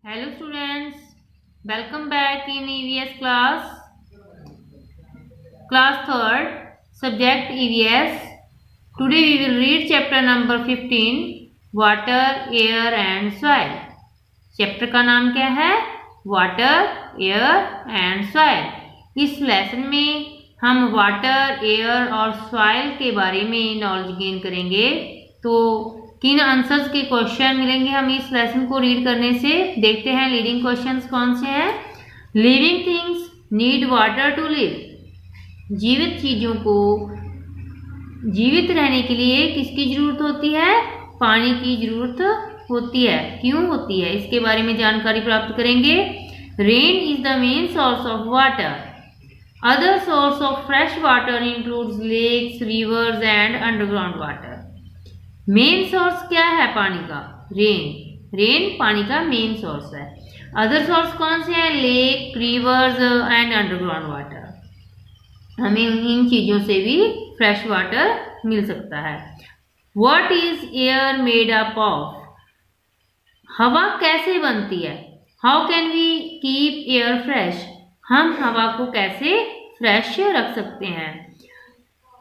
Hello students, welcome back in EVS class 3rd, subject EVS. Today we will read chapter number 15, water, air and soil. Chapter का नाम क्या है? Water, air and soil. इस lesson में हम water, air और soil के बारे में नॉलेज गेन करेंगे। तो किन आंसर्स के क्वेश्चन मिलेंगे हम इस लेसन को रीड करने से? देखते हैं लीडिंग क्वेश्चंस कौन से हैं। Living things need water to live. जीवित चीजों को जीवित रहने के लिए किसकी जरूरत होती है? पानी की जरूरत होती है। क्यों होती है, इसके बारे में जानकारी प्राप्त करेंगे। Rain is the main source of water. Other source of fresh water includes lakes, rivers and underground water. Main source क्या है पानी का? रेन पानी का मेन सोर्स है। अदर सोर्स कौन से हैं? Lake, rivers and underground water. हमें इन चीजों से भी फ्रेश वाटर मिल सकता है। What is air made up of? हवा कैसे बनती है? How can we keep air fresh? हम हवा को कैसे फ्रेश रख सकते हैं?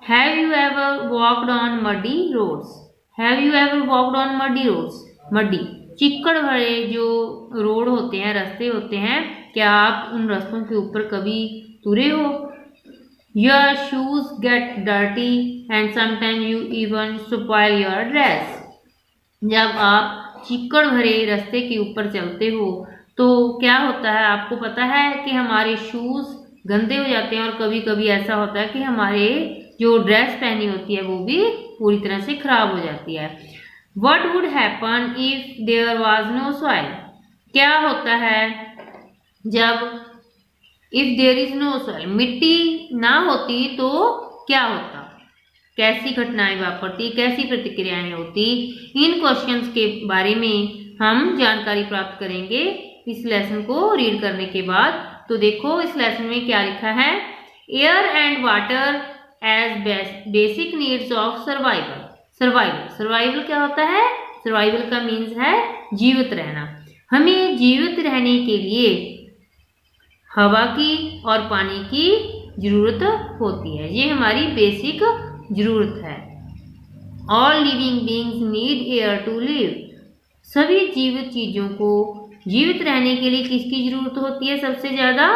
Have you ever walked on muddy roads? Have you ever walked on muddy roads? Muddy चिक्कड़ भरे जो रोड होते हैं, रास्ते होते हैं, क्या आप उन रास्तों के ऊपर कभी तुरे हो? Your shoes get dirty and sometime you even spoil your dress. जब आप चिक्कड़ भरे रास्ते के ऊपर चलते हो तो क्या होता है? आपको पता है कि हमारे शूज गंदे हो जाते हैं और कभी कभी ऐसा होता है कि हमारे जो ड्रेस पहनी होती है वो भी पूरी तरह से खराब हो जाती है। What would happen if there was no soil? क्या होता है जब if there is no soil, मिट्टी ना होती तो क्या होता? कैसी घटनाएं वापरती, कैसी प्रतिक्रियाएं होती? इन क्वेश्चंस के बारे में हम जानकारी प्राप्त करेंगे इस लेसन को रीड करने के बाद। तो देखो इस लेसन में क्या लिखा है। Air and water as basic needs of survival. Survival क्या होता है? सर्वाइवल का मीन्स है जीवित रहना। हमें जीवित रहने के लिए हवा की और पानी की जरूरत होती है। ये हमारी बेसिक जरूरत है। All living beings need air to live. सभी जीवित चीजों को जीवित रहने के लिए किसकी जरूरत होती है? सबसे ज्यादा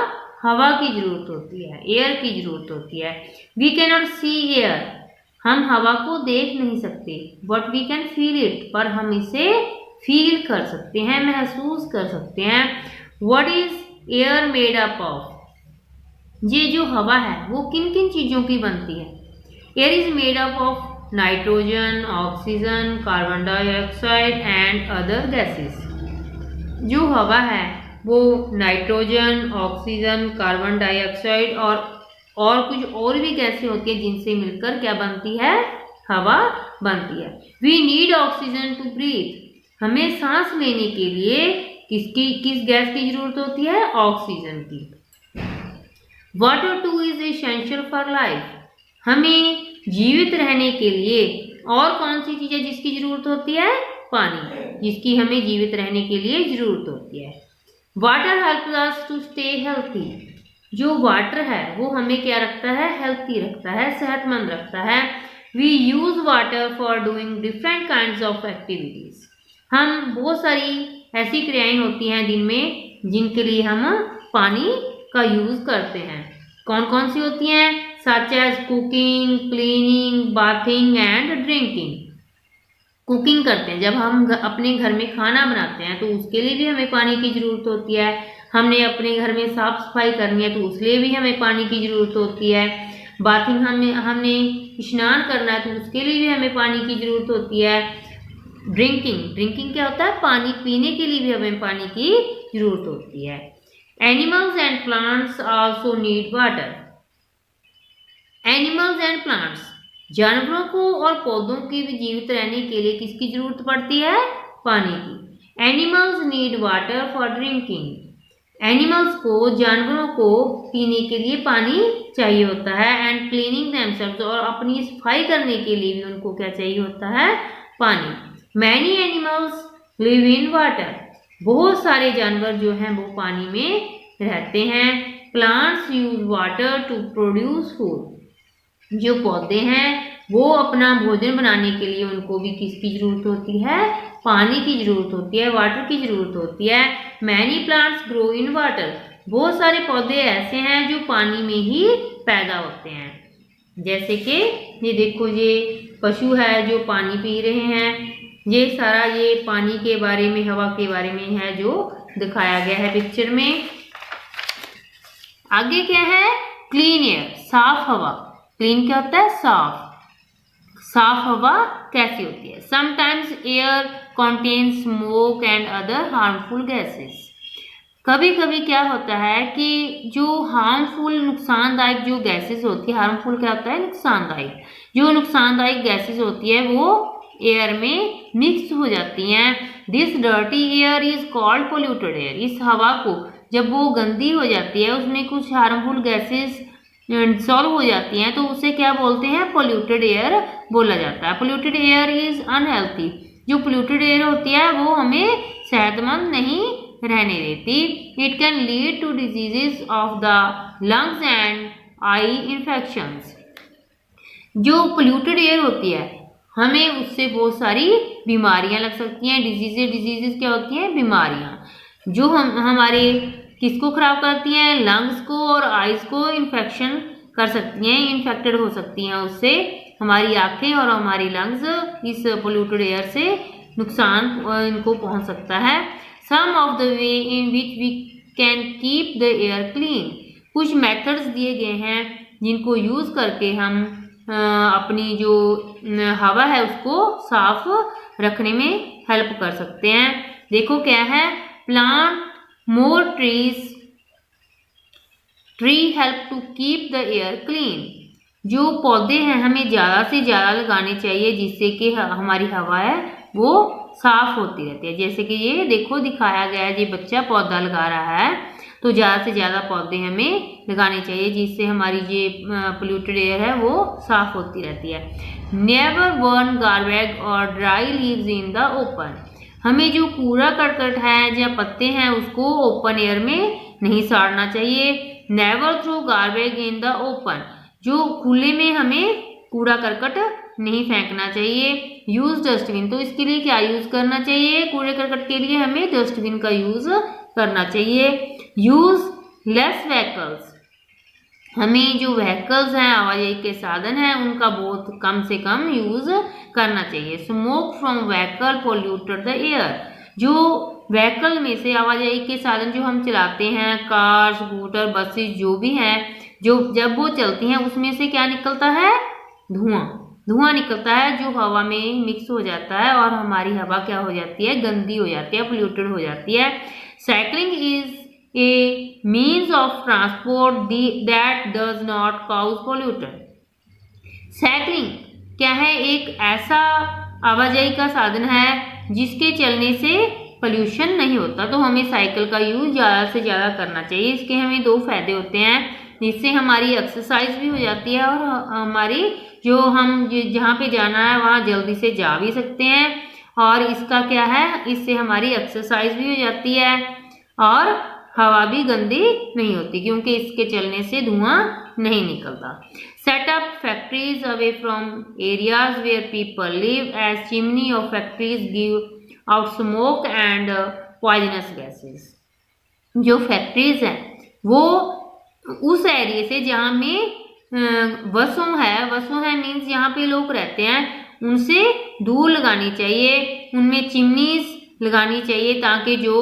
हवा की जरूरत होती है, एयर की जरूरत होती है। We can not see air. हम हवा को देख नहीं सकते, but we can feel it. पर हम इसे फील कर सकते हैं, महसूस कर सकते हैं। What is air made up of? ये जो हवा है वो किन किन चीजों की बनती है? Air is made up of nitrogen, oxygen, carbon dioxide and other gases. जो हवा है वो नाइट्रोजन, ऑक्सीजन, कार्बन डाइऑक्साइड और कुछ और भी गैसें होती है जिनसे मिलकर क्या बनती है? हवा बनती है। We need oxygen to breathe. हमें सांस लेने के लिए किस गैस की जरूरत होती है? ऑक्सीजन की। Water two is essential for life. हमें जीवित रहने के लिए और कौन सी चीजें जिसकी जरूरत होती है? पानी, जिसकी हमें जीवित रहने के लिए जरूरत होती है। Water helps us to stay healthy. जो वाटर है वो हमें क्या रखता है? हेल्थी रखता है, सेहतमंद रखता है। We use water for doing different kinds of activities. हम बहुत सारी ऐसी क्रियाएं होती हैं दिन में जिनके लिए हम पानी का यूज करते हैं। कौन कौन सी होती हैं? Such as cooking, cleaning, bathing and drinking. Cooking करते हैं, जब हम अपने घर में खाना बनाते हैं तो उसके लिए भी हमें पानी की जरूरत होती है। हमने अपने घर में साफ सफाई करनी है तो उसके लिए भी हमें पानी की जरूरत होती है। बाथिंग हमने स्नान करना है तो उसके लिए भी हमें पानी की जरूरत होती है। ड्रिंकिंग क्या होता है? पानी पीने के लिए भी हमें पानी की जरूरत होती है। Animals and plants also need water. Animals and plants, जानवरों को और पौधों की भी जीवित रहने के लिए किसकी जरूरत पड़ती है? पानी की। Animals need water for drinking. Animals को, जानवरों को पीने के लिए पानी चाहिए होता है। एंड क्लीनिंग देमसेल्व्स, और अपनी सफाई करने के लिए भी उनको क्या चाहिए होता है? पानी। Many animals live in water. बहुत सारे जानवर जो हैं वो पानी में रहते हैं। Plants use water to produce food. जो पौधे हैं वो अपना भोजन बनाने के लिए उनको भी किसकी जरूरत होती है? पानी की जरूरत होती है, वाटर की जरूरत होती है। Many plants grow in water. बहुत सारे पौधे ऐसे हैं जो पानी में ही पैदा होते हैं। जैसे कि ये देखो, ये पशु है जो पानी पी रहे हैं। ये सारा ये पानी के बारे में, हवा के बारे में है जो दिखाया गया है पिक्चर में। आगे क्या है? क्लीन एयर, साफ हवा। क्लीन क्या होता है? साफ। साफ हवा कैसी होती है? Sometimes air contains smoke and other harmful gases. कभी कभी क्या होता है कि जो हार्मफुल, नुकसानदायक जो गैसेस होती है, हार्मफुल क्या होता है? नुकसानदायक। जो नुकसानदायक गैसेस होती है वो एयर में मिक्स हो जाती हैं। This dirty air is called polluted air. इस हवा को जब वो गंदी हो जाती है, उसमें कुछ हार्मफुल गैसेस सॉल्व हो जाती हैं, तो उसे क्या बोलते हैं? पोल्यूटेड एयर बोला जाता है। Polluted air is unhealthy. जो पोल्यूटेड एयर होती है वो हमें सेहतमंद नहीं रहने देती। It can lead to diseases of the lungs and eye infections. जो पोल्यूटेड एयर होती है हमें उससे बहुत सारी बीमारियां लग सकती हैं। डिजीजेस क्या होती हैं? बीमारियां जो हमारे किसको खराब करती हैं? लंग्स को और आइज को इन्फेक्शन कर सकती हैं, इन्फेक्टेड हो सकती हैं। उससे हमारी आंखें और हमारी लंग्स इस पोल्यूटेड एयर से नुकसान इनको पहुंच सकता है। Some of the way in which we can keep the air clean. कुछ मेथड्स दिए गए हैं जिनको यूज करके हम अपनी जो हवा है उसको साफ रखने में हेल्प कर सकते हैं। देखो क्या है? Plant more trees. Tree help to keep the air clean. जो पौधे हैं हमें ज़्यादा से ज़्यादा लगाने चाहिए जिससे कि हमारी हवा है वो साफ होती रहती है। जैसे कि ये देखो दिखाया गया है, ये बच्चा पौधा लगा रहा है, तो ज़्यादा से ज़्यादा पौधे हमें लगाने चाहिए जिससे हमारी ये पोल्यूटेड एयर है वो साफ होती रहती है। नेवर बर्न गार्बेज और dry leaves in the open. हमें जो कूड़ा करकट है या पत्ते हैं उसको ओपन एयर में नहीं साड़ना चाहिए। Never throw garbage in the open. जो खुले में हमें कूड़ा करकट नहीं फेंकना चाहिए। Use dustbin. तो इसके लिए क्या यूज करना चाहिए? कूड़े करकट के लिए हमें डस्टबिन का यूज करना चाहिए। Use less vehicles. हमें जो व्हीकल्स हैं, आवाजाही के साधन हैं, उनका बहुत कम से कम यूज करना चाहिए। Smoke from vehicle polluted the air. जो व्हीकल में से, आवाजाही के साधन जो हम चलाते हैं, कार, स्कूटर, बसेस जो भी हैं, जो जब वो चलती हैं उसमें से क्या निकलता है? धुआं निकलता है जो हवा में मिक्स हो जाता है और हमारी हवा क्या हो जाती है? गंदी हो जाती है, पोल्यूटेड हो जाती है। Cycling is a means of transport that does not cause pollution. Cycling क्या है? एक ऐसा आवाजाही का साधन है जिसके चलने से पोल्यूशन नहीं होता। तो हमें साइकिल का यूज ज़्यादा से ज़्यादा करना चाहिए। इसके हमें दो फायदे होते हैं, जिससे हमारी एक्सरसाइज भी हो जाती है और हमारी जो हम जहाँ पे जाना है वहाँ जल्दी से जा भी सकते हैं। और इसका क्या है? इससे हमारी एक्सरसाइज भी हो जाती है और हवा भी गंदी नहीं होती क्योंकि इसके चलने से धुआं नहीं निकलता। Set up factories away from areas where people live as chimney of factories give out smoke and poisonous gases. जो फैक्ट्रीज हैं वो उस एरिया से जहाँ में वसों है मीन्स यहाँ पे लोग रहते हैं, उनसे दूर लगानी चाहिए। उनमें चिमनीज लगानी चाहिए ताकि जो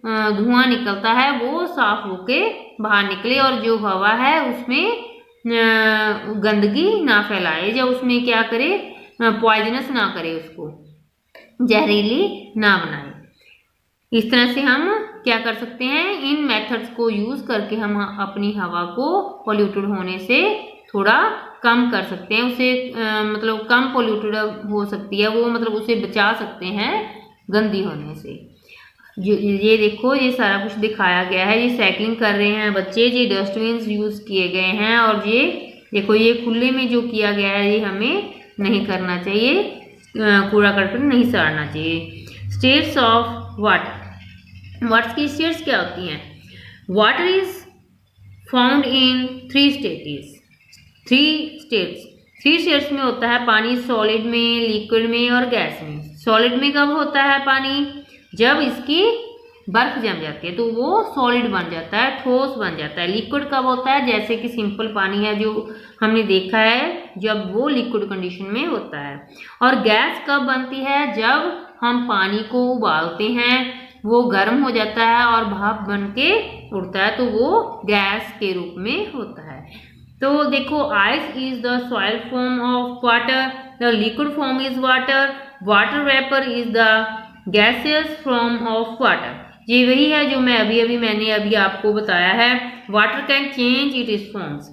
धुआं निकलता है वो साफ होके बाहर निकले और जो हवा है उसमें गंदगी ना फैलाए या उसमें क्या करे? पॉइजनस ना करे, उसको जहरीली ना बनाए। इस तरह से हम क्या कर सकते हैं? इन मेथड्स को यूज करके हम अपनी हवा को पोल्यूटेड होने से थोड़ा कम कर सकते हैं। उसे मतलब कम पोल्यूटेड हो सकती है वो, मतलब उसे बचा सकते हैं गंदी होने से। ये देखो ये सारा कुछ दिखाया गया है। ये साइकिलिंग कर रहे हैं बच्चे, ये डस्टबिन यूज किए गए हैं और ये देखो ये खुले में जो किया गया है ये हमें नहीं करना चाहिए, कूड़ा करकट नहीं साड़ना चाहिए। States of water. वाटर की स्टेट्स क्या होती हैं? Water is found in three states में होता है पानी, सॉलिड में, लिक्विड में और गैस में। सॉलिड में कब होता है पानी? जब इसकी बर्फ जम जाती है तो वो सॉलिड बन जाता है, ठोस बन जाता है। लिक्विड कब होता है? जैसे कि सिंपल पानी है जो हमने देखा है, जब वो लिक्विड कंडीशन में होता है। और गैस कब बनती है? जब हम पानी को उबालते हैं, वो गर्म हो जाता है और भाप बन के उड़ता है, तो वो गैस के रूप में होता है। तो देखो, ice is the soil form of water, the liquid form is water, water vapour is the gaseous form of water. ये वही है जो मैंने अभी आपको बताया है। Water can change it is forms.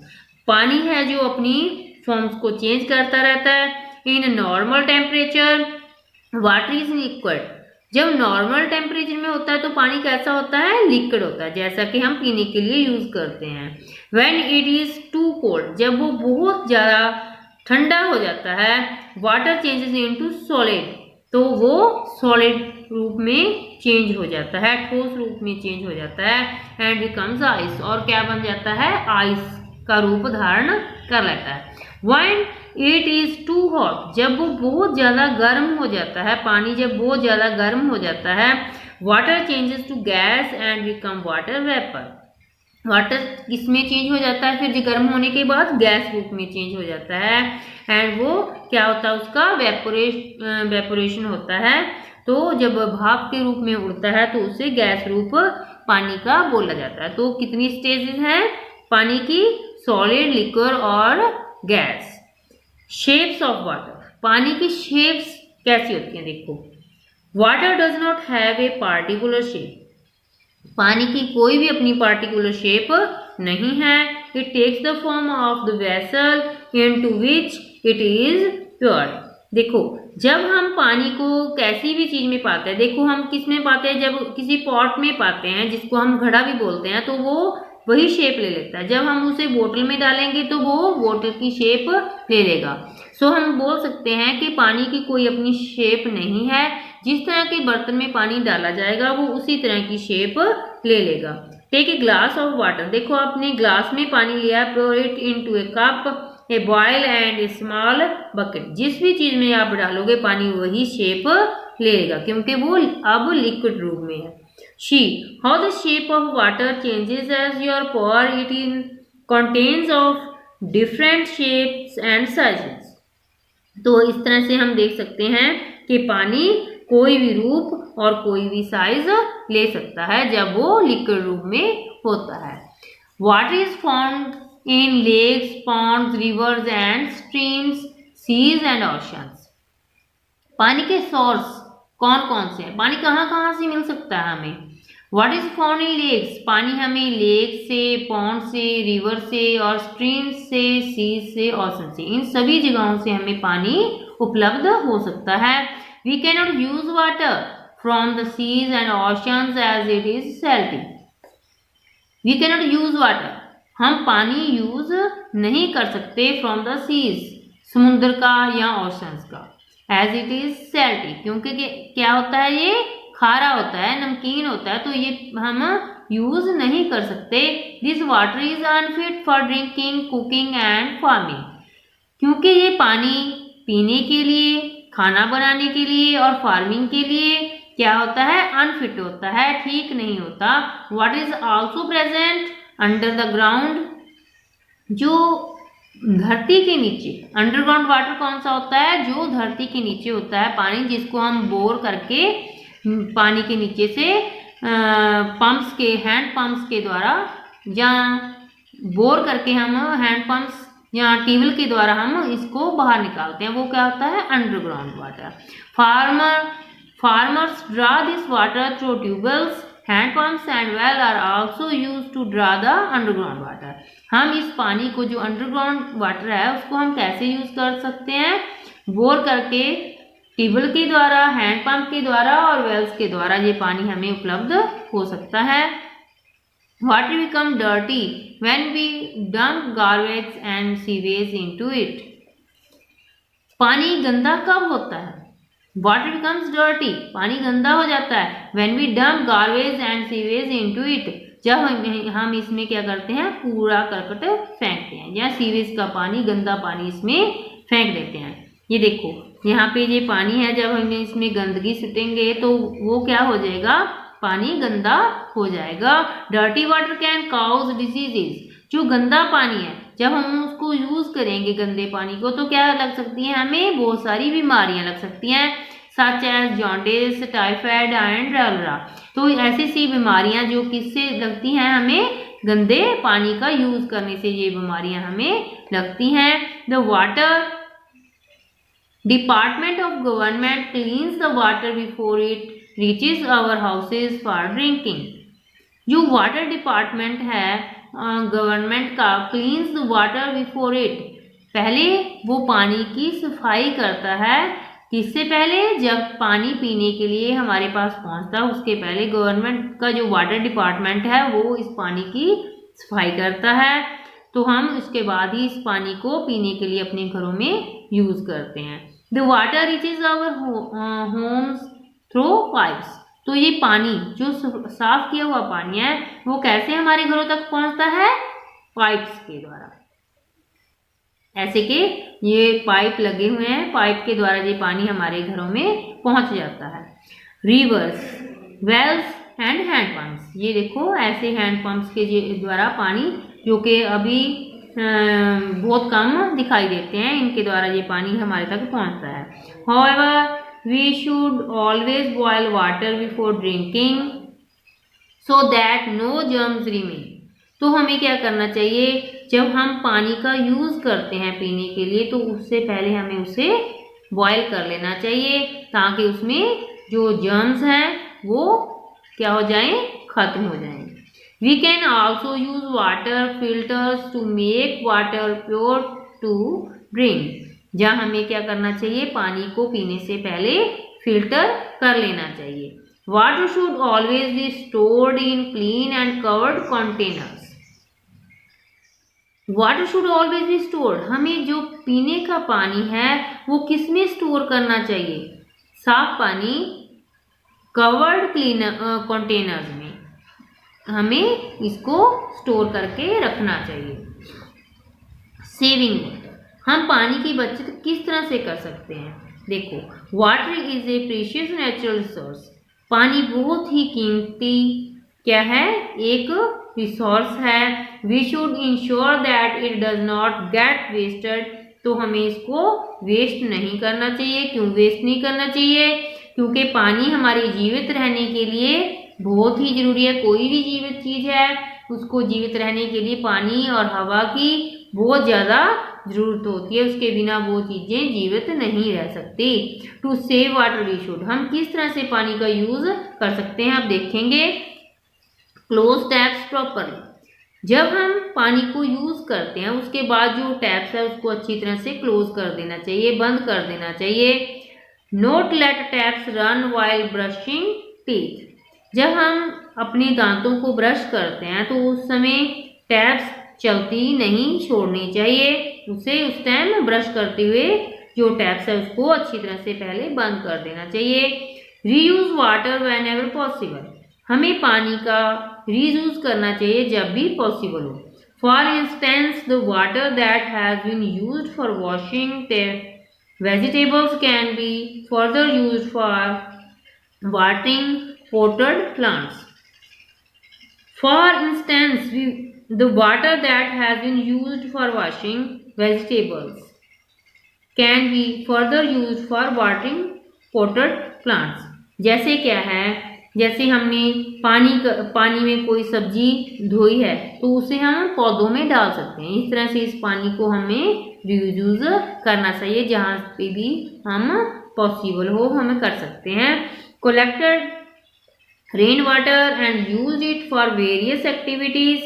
पानी है जो अपनी फॉर्म्स को चेंज करता रहता है। In normal temperature water is liquid. जब नॉर्मल टेम्परेचर में होता है तो पानी कैसा होता है? लिक्विड होता है, जैसा कि हम पीने के लिए यूज करते हैं। When it is too cold, जब वो बहुत ज्यादा ठंडा हो जाता है, वाटर चेंजेस इनटू सॉलिड, तो वो सॉलिड रूप में चेंज हो जाता है, ठोस रूप में चेंज हो जाता है। एंड बिकम्स आइस, और क्या बन जाता है? आइस का रूप धारण कर लेता है। When it is too hot, जब वो बहुत ज्यादा गर्म हो जाता है, पानी जब बहुत ज्यादा गर्म हो जाता है, water changes to gas and become water vapour. Water किसमें चेंज हो जाता है? फिर जो गर्म होने के बाद गैस रूप में चेंज हो जाता है। एंड वो क्या होता है? उसका वेपोरेशन होता है। तो जब भाप के रूप में उड़ता है तो उसे गैस रूप पानी का बोला जाता है। तो कितनी स्टेजेस हैं पानी की? सॉलिड, लिक्विड और गैस। शेप्स ऑफ वाटर, पानी की शेप्स कैसी होती हैं? देखो, water does not have a particular shape. पानी की कोई भी अपनी पार्टिकुलर शेप नहीं है। It takes the form of the vessel into which it is pure. देखो, जब हम पानी को कैसी भी चीज में पाते हैं, देखो हम किस में पाते हैं? जब किसी पॉट में पाते हैं, जिसको हम घड़ा भी बोलते हैं, तो वो वही शेप ले लेता है। जब हम उसे बोतल में डालेंगे तो वो बोतल की शेप ले लेगा। सो हम बोल सकते हैं कि पानी की कोई अपनी शेप नहीं है। जिस तरह के बर्तन में पानी डाला जाएगा वो उसी तरह की शेप ले लेगा। Take a glass of water, देखो आपने ग्लास में पानी लिया, pour it into a cup, a bowl and a small bucket. जिस भी चीज में आप डालोगे पानी वही शेप ले लेगा, क्योंकि वो अब लिक्विड रूप में है। See, how the shape of water changes as your pour it in contents of different shapes and sizes. तो इस तरह से हम देख सकते हैं कि पानी कोई भी रूप और कोई भी साइज ले सकता है जब वो लिक्विड रूप में होता है। Water is found in lakes, ponds, rivers and streams, seas and oceans. पानी के सोर्स कौन कौन से हैं? पानी कहाँ कहाँ से मिल सकता है हमें? What is found in lakes, पानी हमें लेक से, पॉन्ड से, रिवर से और स्ट्रीम से, सीज से, ओशन से, इन सभी जगहों से हमें पानी उपलब्ध हो सकता है। We can not use water from the seas and oceans as it is salty. We can not use water, हम पानी यूज नहीं कर सकते फ्रॉम द सीज, समुद्र का या ओशंस का, एज इट इज सैल्टी, क्योंकि क्या होता है? ये खारा होता है, नमकीन होता है, तो ये हम यूज नहीं कर सकते। This water is unfit for drinking, cooking and farming, क्योंकि ये पानी पीने के लिए, खाना बनाने के लिए और फार्मिंग के लिए क्या होता है? अनफिट होता है, ठीक नहीं होता। What is also present under the ground, जो धरती के नीचे, अंडरग्राउंड वाटर कौन सा होता है? जो धरती के नीचे होता है पानी, जिसको हम बोर करके पानी के नीचे से पंप्स के, हैंड पंप्स के द्वारा, या बोर करके हम हैंड पंप्स या ट्यूबवेल के द्वारा हम इसको बाहर निकालते हैं, वो क्या होता है? Underground water. Farmers draw this water through tubewells, hand pumps and well are also used to draw the underground water. हम इस पानी को, जो अंडरग्राउंड वाटर है, उसको हम कैसे यूज कर सकते हैं? बोर करके, ट्यूबवेल के द्वारा, हैंड पंप के द्वारा और वेल्स के द्वारा ये पानी हमें उपलब्ध हो सकता है। Water become dirty when we dump garbage and sewage into it. पानी गंदा कब होता है? वाटर बिकम्स डर्टी, पानी गंदा हो जाता है। When we dump garbage and sewage into it, जब हम इसमें क्या करते हैं, कूड़ा करकट फेंकते हैं या सीवेज का पानी, गंदा पानी इसमें फेंक देते हैं। ये देखो यहाँ पे ये पानी है, जब हम इसमें गंदगी सुटेंगे तो वो क्या हो जाएगा, पानी गंदा हो जाएगा। Dirty water can cause diseases, जो गंदा पानी है जब हम उसको यूज करेंगे गंदे पानी को तो क्या लग सकती है, हमें बहुत सारी बीमारियां लग सकती हैं, such as jaundice, typhoid and cholera. तो ऐसी सी बीमारियां जो किससे लगती हैं, हमें गंदे पानी का यूज करने से ये बीमारियां हमें लगती हैं। The water department of government cleans the water before it reaches our houses for drinking. जो वाटर डिपार्टमेंट है गवर्नमेंट का, cleans the water before it, पहले वो पानी की सफाई करता है। किससे पहले, जब पानी पीने के लिए हमारे पास पहुंचता है उसके पहले गवर्नमेंट का जो वाटर डिपार्टमेंट है वो इस पानी की सफाई करता है। तो हम इसके बाद ही इस पानी को पीने के लिए अपने घरों में यूज करते हैं। The water reaches our homes through pipes, तो ये पानी जो साफ किया हुआ पानी है वो कैसे हमारे घरों तक पहुंचता है, पाइप्स के द्वारा। ऐसे कि ये पाइप लगे हुए हैं, पाइप के द्वारा ये पानी हमारे घरों में पहुंच जाता है। रिवर्स, वेल्स एंड हैंडपंप्स, ये देखो ऐसे हैंडपंप्स के द्वारा पानी, जो कि अभी बहुत कम दिखाई देते हैं, इनके द्वारा ये पानी हमारे तक पहुंचता है। However, we should always boil water before drinking so that no germs remain। तो हमें क्या करना चाहिए, जब हम पानी का यूज करते हैं पीने के लिए तो उससे पहले हमें उसे बॉयल कर लेना चाहिए ताकि उसमें जो जर्म्स हैं वो क्या हो जाएं, खत्म हो जाएं। We can also use water filters to make water pure to drink। जहाँ हमें क्या करना चाहिए, पानी को पीने से पहले फिल्टर कर लेना चाहिए। Water should always be stored in clean and covered containers। Water should always be stored, हमें जो पीने का पानी है वो किस में स्टोर करना चाहिए, साफ पानी कवर्ड क्लीन कंटेनर्स में हमें इसको स्टोर करके रखना चाहिए। सेविंग वाटर, हम पानी की बचत किस तरह से कर सकते हैं, देखो water is a precious natural resource, पानी बहुत ही कीमती क्या है, एक रिसोर्स है। We should ensure that it does not get wasted, तो हमें इसको वेस्ट नहीं करना चाहिए। क्यों वेस्ट नहीं करना चाहिए, क्योंकि पानी हमारे जीवित रहने के लिए बहुत ही जरूरी है। कोई भी जीवित चीज है उसको जीवित रहने के लिए पानी और हवा की बहुत ज़्यादा जरूरत होती है, उसके बिना वो चीज़ें जीवित नहीं रह सकती। To save water we should, हम किस तरह से पानी का यूज़ कर सकते हैं अब देखेंगे। क्लोज टैप्स प्रॉपरली, जब हम पानी को यूज़ करते हैं उसके बाद जो टैप्स है उसको अच्छी तरह से क्लोज कर देना चाहिए, बंद कर देना चाहिए। Note late taps run while brushing teeth, जब हम अपने दांतों को ब्रश करते हैं तो उस समय टैप्स चलती नहीं छोड़नी चाहिए, उसे उस टाइम ब्रश करते हुए जो टैप्स है उसको अच्छी तरह से पहले बंद कर देना चाहिए। Reuse water when ever possible, हमें पानी का रीयूज करना चाहिए जब भी पॉसिबल हो। For instance the water that has been used for washing vegetables can be further used for watering potted plants। For instance, the water that has been used for washing vegetables can be further used for watering potted plants। जैसे क्या है, जैसे हमने पानी में कोई सब्जी धोई है तो उसे हम पौधों में डाल सकते हैं। इस तरह से इस पानी को हमें रीयूज करना चाहिए, जहाँ पे भी हम पॉसिबल हो हमें कर सकते हैं। Collected rain water and use it for various activities.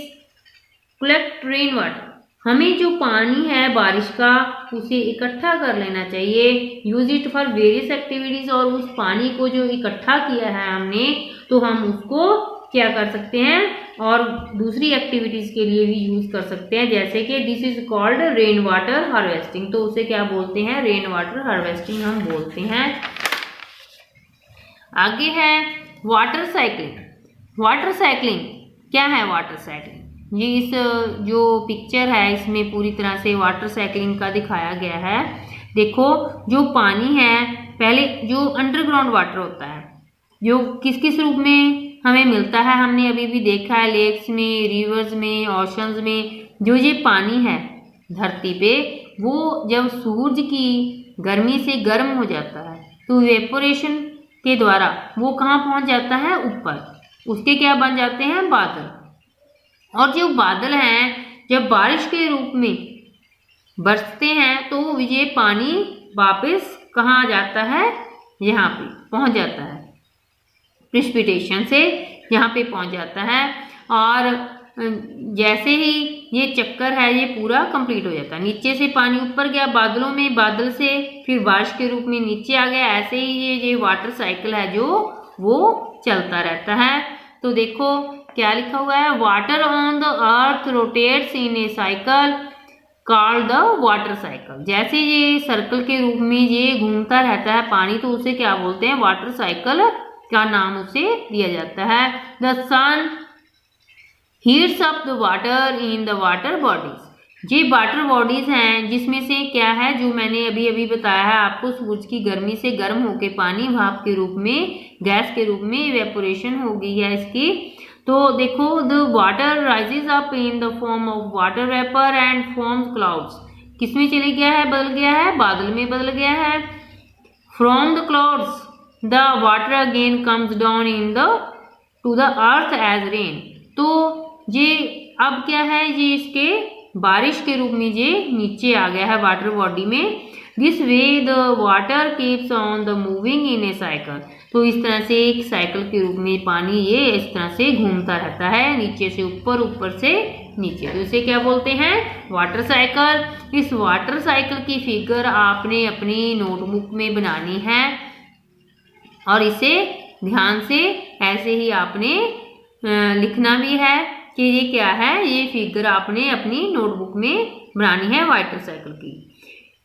Collect rain water, हमें जो पानी है बारिश का उसे इकट्ठा कर लेना चाहिए। Use it for various activities, और उस पानी को जो इकट्ठा किया है हमने तो हम उसको क्या कर सकते हैं और दूसरी एक्टिविटीज के लिए भी यूज कर सकते हैं, जैसे कि this is called rain water harvesting. तो उसे क्या बोलते हैं, रेन वाटर हार्वेस्टिंग हम बोलते हैं। आगे है वाटर साइकिलिंग। वाटर साइकिलिंग क्या है? वाटर साइकिलिंग ये इस जो पिक्चर है इसमें पूरी तरह से वाटर साइकिलिंग का दिखाया गया है। देखो जो पानी है, पहले जो अंडरग्राउंड वाटर होता है जो किस किस रूप में हमें मिलता है, हमने अभी भी देखा है लेक्स में, रिवर्स में, ओशंस में। जो ये पानी है धरती पे वो जब सूरज की गर्मी से गर्म हो जाता है तो वेपोरेशन के द्वारा वो कहाँ पहुंच जाता है? ऊपर। उसके क्या बन जाते हैं? बादल। और जो बादल हैं जब बारिश के रूप में बरसते हैं तो ये पानी वापस कहाँ आ जाता है? यहाँ पे पहुंच जाता है, प्रेसिपिटेशन से यहाँ पे पहुंच जाता है। और जैसे ही ये चक्कर है ये पूरा कंप्लीट हो जाता है। नीचे से पानी ऊपर गया बादलों में, बादल से फिर बारिश के रूप में नीचे आ गया। ऐसे ही ये वाटर साइकिल है जो वो चलता रहता है। तो देखो क्या लिखा हुआ है? Water on the earth rotates in A cycle called the water cycle. जैसे ये सर्कल के रूप में ये घूमता रहता है पानी, तो उसे क्या बोलते हैं? वाटर साइकिल का नाम उसे दिया जाता है। The sun heats up the water in the water bodies. ये वाटर बॉडीज हैं जिसमें से क्या है, जो मैंने अभी अभी बताया है आपको, सूरज की गर्मी से गर्म होकर पानी भाप के रूप में, गैस के रूप में इवेपोरेशन हो गई है इसकी। तो देखो the water rises up in the form of water vapour and forms clouds. किसमें चले गया है? बदल गया है, बादल में बदल गया है। From the clouds the water again comes down in the to the earth as rain. तो ये अब क्या है? ये इसके बारिश के रूप में ये नीचे आ गया है वाटर बॉडी में। This way the water keeps on the moving in A cycle. तो इस तरह से एक साइकिल के रूप में पानी ये इस तरह से घूमता रहता है, नीचे से ऊपर, ऊपर से नीचे। तो इसे क्या बोलते हैं? Water cycle. इस वाटर साइकिल की फिगर आपने अपनी नोटबुक में बनानी है और इसे ध्यान से ऐसे ही आपने लिखना भी है कि ये क्या है। ये फिगर आपने अपनी नोटबुक में बनानी है वाटर साइकिल की।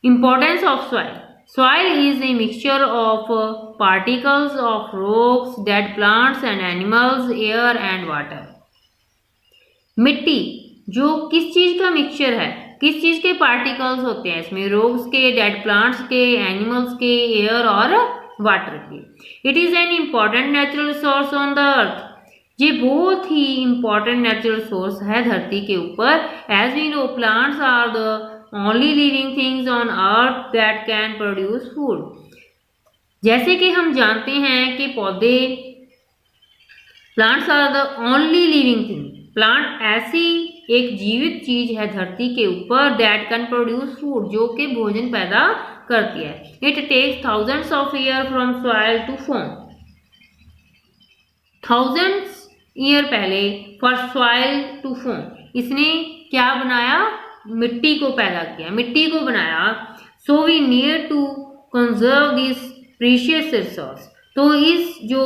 Importance of soil. Soil is a mixture of particles of rocks, dead plants and animals, air and water. मिट्टी जो किस चीज का मिक्सचर है? किस चीज के पार्टिकल्स होते हैं इसमें? रॉक्स के, डेड प्लांट्स के, एनिमल्स के, एयर और वाटर के। It is an important natural resource on the earth. ये बहुत ही इम्पॉर्टेंट नेचुरल रिसोर्स है धरती के ऊपर। As we know plants are the only living things on earth that can produce food. जैसे कि हम जानते हैं कि पौधे, plants are the only living thing. Plant ऐसी एक जीवित चीज है धरती के ऊपर दैट कैन प्रोड्यूस फूड, जो कि भोजन पैदा करती है। It takes thousands of year from soil to form. Thousands year पहले फॉर सॉइल टू फॉर्म। इसने क्या बनाया? मिट्टी को पैदा किया, मिट्टी को बनाया। So we need to conserve this precious resource. तो इस जो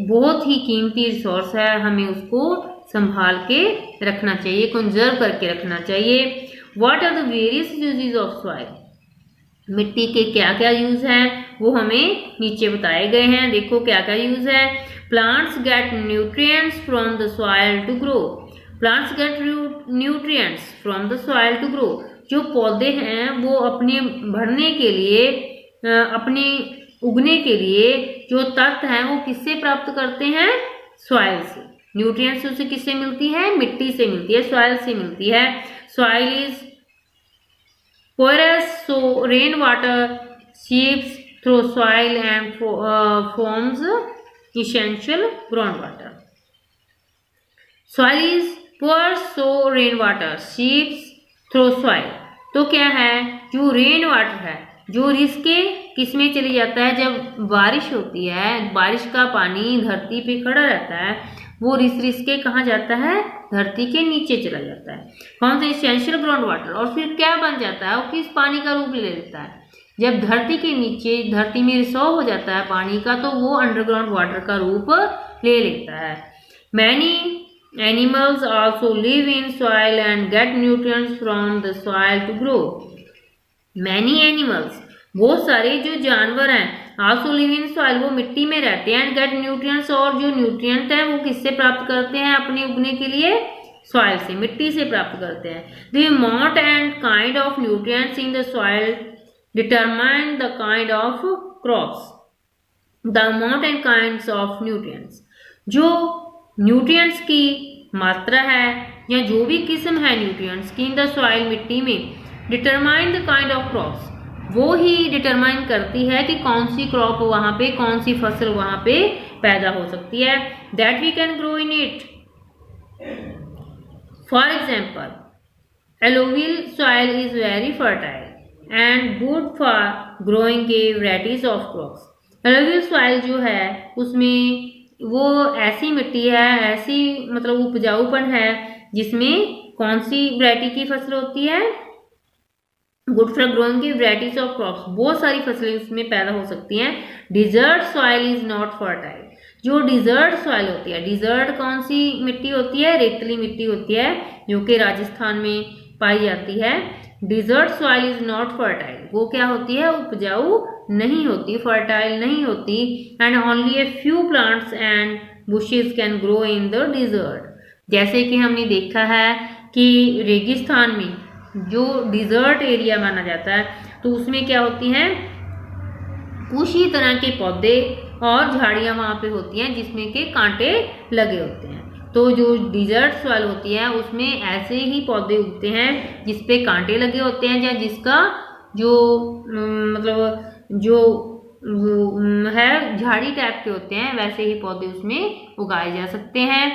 बहुत ही कीमती रिसोर्स है हमें उसको संभाल के रखना चाहिए, कंजर्व करके रखना चाहिए। What are the various uses of soil. मिट्टी के क्या क्या यूज हैं वो हमें नीचे बताए गए हैं। देखो क्या क्या यूज है। Plants get nutrients from the soil to grow. Plants get nutrients from the soil to grow. जो पौधे हैं वो अपने बढ़ने के लिए, अपने उगने के लिए जो तत्व हैं वो किससे प्राप्त करते हैं? सॉइल से। न्यूट्रिएंट्स उसे किससे मिलती है? मिट्टी से मिलती है, सॉइल से मिलती है। Soil is porous, so rainwater seeps through soil and forms essential groundwater. Soil is porous, so rainwater seeps through soil. तो क्या है? जो रेन वाटर है जो रिसके किस में चली जाता है? जब बारिश होती है, बारिश का पानी धरती पे खड़ा रहता है, वो रिस के कहाँ जाता है? धरती के नीचे चला जाता है। कौन सा? Essential ground water. और फिर क्या बन जाता है? वो किस पानी का रूप ले लेता है? जब धरती के नीचे, धरती में रिसॉल्व हो जाता है पानी का, तो वो अंडरग्राउंड वाटर का रूप ले लेता है। Many animals also live in soil and get nutrients from the soil to grow. Many animals, बहुत सारे जो जानवर हैं आल्सो लिव इन सॉइल, वो मिट्टी में रहते हैं, एंड गेट न्यूट्रिएंट्स, और जो न्यूट्रिएंट है वो किससे प्राप्त करते हैं अपने उगने के लिए, सॉइल से, मिट्टी से प्राप्त करते हैं। The amount and kind of nutrients in the soil determine the kind of crops. The amount and kinds of nutrients, जो न्यूट्रिएंट्स की मात्रा है या जो भी किस्म है न्यूट्रिएंट्स की इन द सॉइल, मिट्टी में, determine the kind of crops, वो ही डिटरमाइन करती है कि कौन सी क्रॉप वहां पे, कौन सी फसल वहां पे पैदा हो सकती है, that we can grow in it. For example, alluvial soil is very fertile and good for growing a varieties of crops। alluvial soil जो है उसमें वो ऐसी मिट्टी है, ऐसी मतलब उपजाऊपन है जिसमें कौन सी वैरायटी की फसल होती है, गुड फॉर ग्रोइंग की वैरायटीज ऑफ क्रॉप्स, बहुत सारी फसलें उसमें पैदा हो सकती हैं। Desert soil is not fertile, जो डिजर्ट सॉइल होती है, डिजर्ट कौन सी मिट्टी होती है, रेतली मिट्टी होती है जो कि राजस्थान में पाई जाती है। Desert soil is not fertile, वो क्या होती है, उपजाऊ नहीं होती, फर्टाइल नहीं होती, and only a few plants and bushes can grow in the dessert. जैसे कि हमने देखा है कि रेगिस्तान में जो डिजर्ट एरिया माना जाता है तो उसमें क्या होती हैं, कुछ ही तरह के पौधे और झाड़ियां वहां पे होती हैं जिसमें के कांटे लगे होते हैं। तो जो डिजर्ट सॉइल होती है उसमें ऐसे ही पौधे उगते हैं जिसपे कांटे लगे होते हैं, या जिसका जो मतलब जो है झाड़ी टाइप के होते हैं, वैसे ही पौधे उसमें उगाए जा सकते हैं।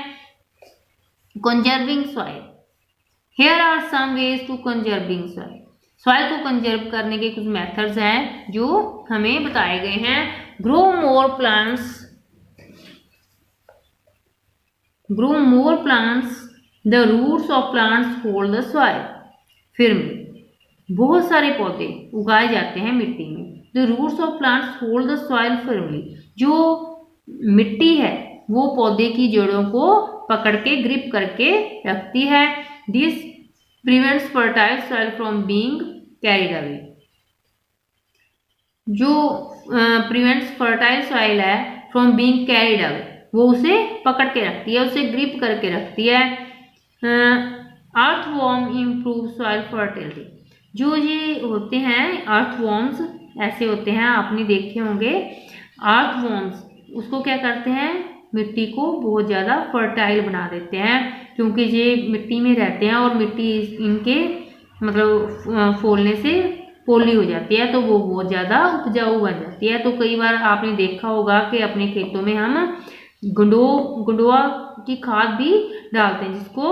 Conserving soil, here are some ways to conserving soil. Soil को कंजर्व करने के कुछ मेथड्स हैं जो हमें बताए गए हैं। Grow more plants, grow more plants, the roots of plants hold the soil। फिर बहुत सारे पौधे उगाए जाते हैं मिट्टी में। the roots of plants hold the soil firmly, जो मिट्टी है वो पौधे की जड़ों को पकड़ के ग्रिप करके रखती है। this prevents fertile soil from being carried away, जो prevents fertile soil है from being carried away, वो उसे पकड़ के रखती है, उसे ग्रिप करके रखती है। अर्थवॉर्म इम्प्रूव सॉइल फर्टिलिटी, जो ये होते हैं अर्थवॉर्म्स ऐसे होते हैं, आपने देखे होंगे। अर्थवॉर्म्स उसको क्या करते हैं, मिट्टी को बहुत ज़्यादा फर्टाइल बना देते हैं, क्योंकि ये मिट्टी में रहते हैं और मिट्टी इनके मतलब फूलने से पोली हो जाती है तो वो बहुत ज़्यादा उपजाऊ बन जाती है। तो कई बार आपने देखा होगा कि अपने खेतों में हम गंडोआ की खाद भी डालते हैं, जिसको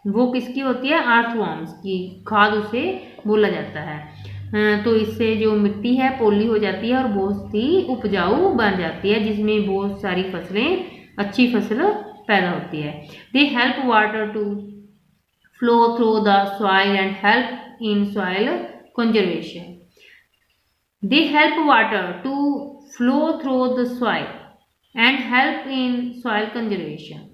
वो किसकी होती है, अर्थवॉर्म्स की खाद उसे बोला जाता है। तो इससे जो मिट्टी है पोली हो जाती है और बहुत ही उपजाऊ बन जाती है, जिसमें बहुत सारी फसलें, अच्छी फसल पैदा होती है। They help water to flow through the soil and help in soil conservation. They help water to flow through the soil and help in soil conservation.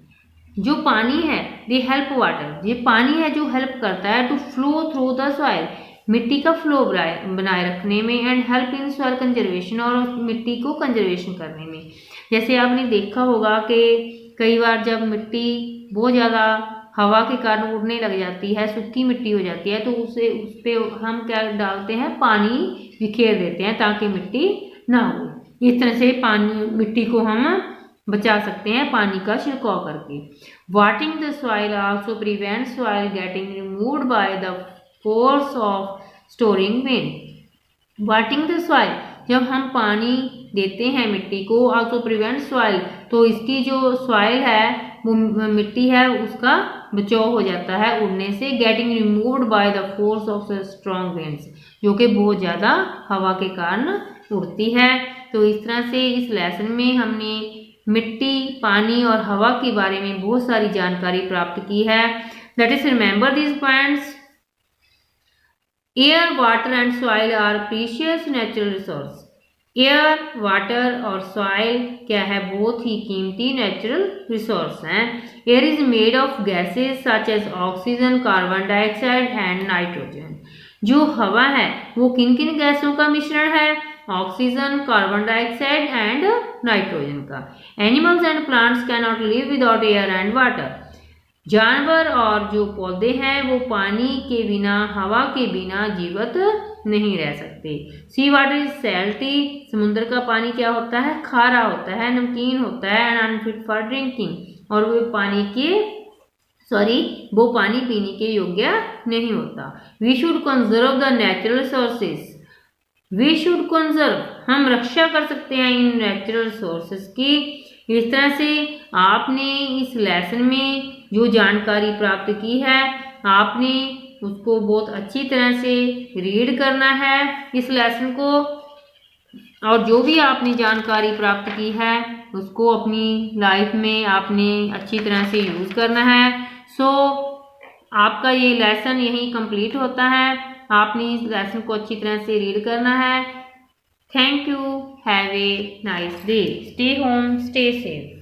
जो पानी है, दे हेल्प वाटर, ये पानी है जो हेल्प करता है to flow through the soil, मिट्टी का फ्लो बनाए रखने में, and help in soil conservation, और मिट्टी को कंजर्वेशन करने में। जैसे आपने देखा होगा कि कई बार जब मिट्टी बहुत ज़्यादा हवा के कारण उड़ने लग जाती है, सूखी मिट्टी हो जाती है, तो उस पर हम क्या डालते हैं, पानी बिखेर देते हैं ताकि मिट्टी ना उड़े। इस तरह से पानी, मिट्टी को हम बचा सकते हैं पानी का छिड़काव करके। Watering the soil also prevent soil getting removed by the force of storing wind. Watering the soil, जब हम पानी देते हैं मिट्टी को, आल्सो प्रिवेंट सॉइल, तो इसकी जो सॉइल है वो मिट्टी है उसका बचाव हो जाता है उड़ने से। Getting removed by the force of strong winds, जो कि बहुत ज़्यादा हवा के कारण उड़ती है। तो इस तरह से इस लेसन में हमने मिट्टी, पानी और हवा के बारे में बहुत सारी जानकारी प्राप्त की है। Let us remember this points. Air, water and soil are precious natural resource. Air, water और सॉइल क्या है, बहुत ही कीमती नेचुरल रिसोर्स हैं। Air is made of gases such as oxygen, carbon dioxide and nitrogen. जो हवा है वो किन किन गैसों का मिश्रण है, oxygen, carbon dioxide and nitrogen का। Animals and plants can not live without air and water. जानवर और जो पौधे हैं वो पानी के बिना, हवा के बिना जीवित नहीं रह सकते। सी वाटर इज सैल्टी। समुद्र का पानी क्या होता है? खारा होता है, नमकीन होता है, एंड अनफिट फॉर ड्रिंकिंग। और वो पानी पीने के योग्य नहीं होता। We should conserve the natural sources. We should conserve, हम रक्षा कर सकते हैं इन नेचुरल सोर्सेस की। इस तरह से आपने इस लेसन में जो जानकारी प्राप्त की है, आपने उसको बहुत अच्छी तरह से रीड करना है इस लेसन को, और जो भी आपने जानकारी प्राप्त की है उसको अपनी लाइफ में आपने अच्छी तरह से यूज़ करना है। सो आपका ये लेसन यहीं कंप्लीट होता है। आपने इस लेसन को अच्छी तरह से रीड करना है। Thank you. Have a nice day. Stay home, stay safe.